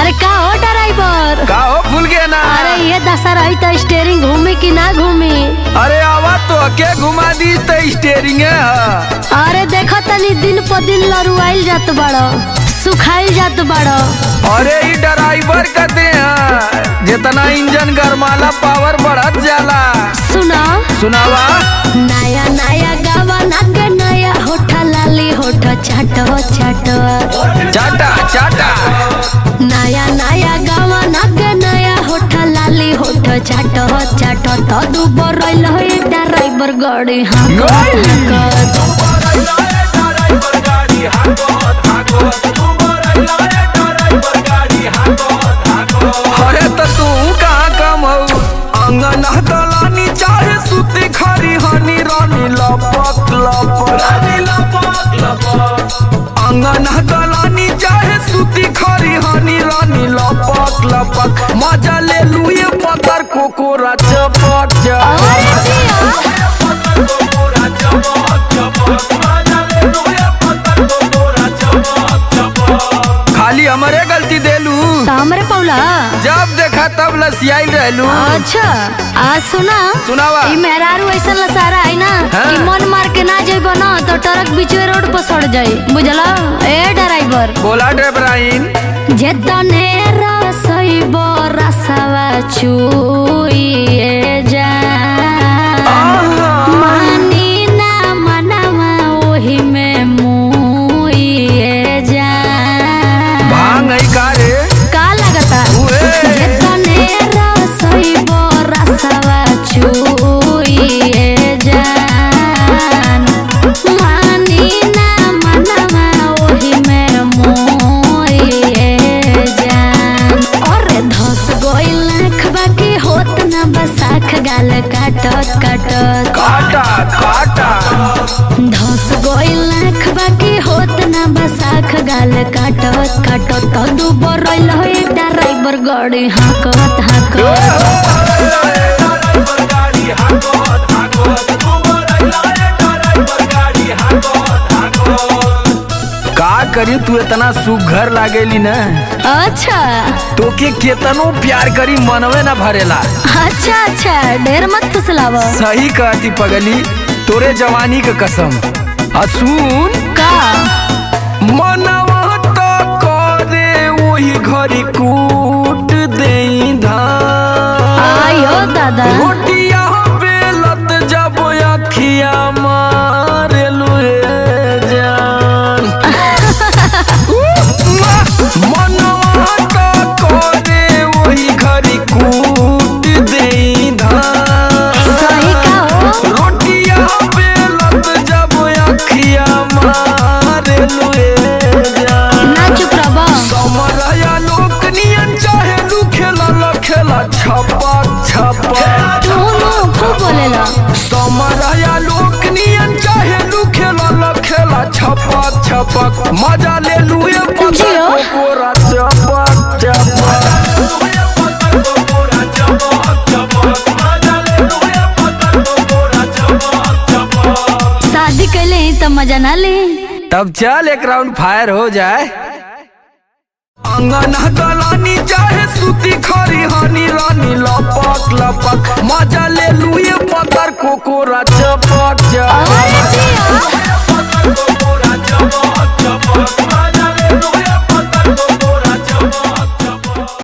अरे का हो ड्राइवर? का हो भूल गया ना? अरे ये दशा रही तो स्टेयरिंग घूमी कि ना घूमी? अरे आवा तो के घुमा दी तो स्टेयरिंग है। अरे देखो तनी दिन पर दिन लरुआइल जात बड़ो, सुखाइल जात बड़ो। अरे ई ड्राइवर कहते हैं जितना इंजन गरमाला पावर बढ़त जाला। सुना सुनावा। नया नया गावा नाके नया होठा लाली होठा चाटो चाटो चाटा चाटा। नया नया गावा नाके नया होठा लाली होठा चाटो चाटो तो दुबर रइल हो ड्राइवर गाड़ी हाको अरे तो तू कहाँ कम हो? अंगन दलानी चाहे सुती खरी हनी रानी लपक लपक। अंगन दलानी चाहे सुती खरी हनी रानी लपक लपक। मजा ले लू ये पत्थर कोकोरा चपक खाली हमारे गलती देलू हमरे पौला जब देखा तब लसियाई रहलू। अच्छा आज सुनावा। ई मेहरारू ऐसा लसारा है ना कि मन मार के ना जाइबो ना तो ट्रक बीचवे रोड पर सड़ जाई, बुझला? ए ड्राइवर बोला ड्राइवराइन जेतने रसइबो रसवा चुइए जा मानी ना मनवा ओही में मुइए जा। भांग है का रे? का लगता जेतने रसइबो रसवा चुइए जान मानी ना मनवा ओही में मुइए जान। अरे धस गइल आँखबा के होत ना बसाख गाल काटत काटत काटा काटा। धस गइल आँखबा के होत ना बसाख गाल काटत काटत तो दुबर रइल हो ड्राइवर गाड़ी हाकत हाकत। का करी तू इतना सुघर लागेली न? अच्छा तोके केतनो प्यार करी मनवे न भरेला। अच्छा अच्छा ढेर मत फुसलाव। सही कहती पगली, तोरे जवानी का कसम। सुन का मनवा तो करे वही घरी कूट देई धान। आयो दादा रोटिया बेलत जब अखिया मारेलू जान। मनवा तो करे वही घरी कूट देई धान। सही का हो? रोटिया बेलत जब अखिया मारेलू जान। ना चुप रहो। समरया लोक नियन चाहे लू खेला खेला छपक छपक। तू खूब बोलेला। समरया लोक नियन चाहे लू खेला छपक छपक। मजा ले लू ये जियो। कोरा चपक चपक। शादी कैले तो मजा ना ले। तब चल एक राउंड फायर हो जाए। अंगन दलानी चाहे सुती खरी हनी रानी लपक लपक। मजा ले लू ये पत्थर कोकोरा चपक चपक। अरे जियो।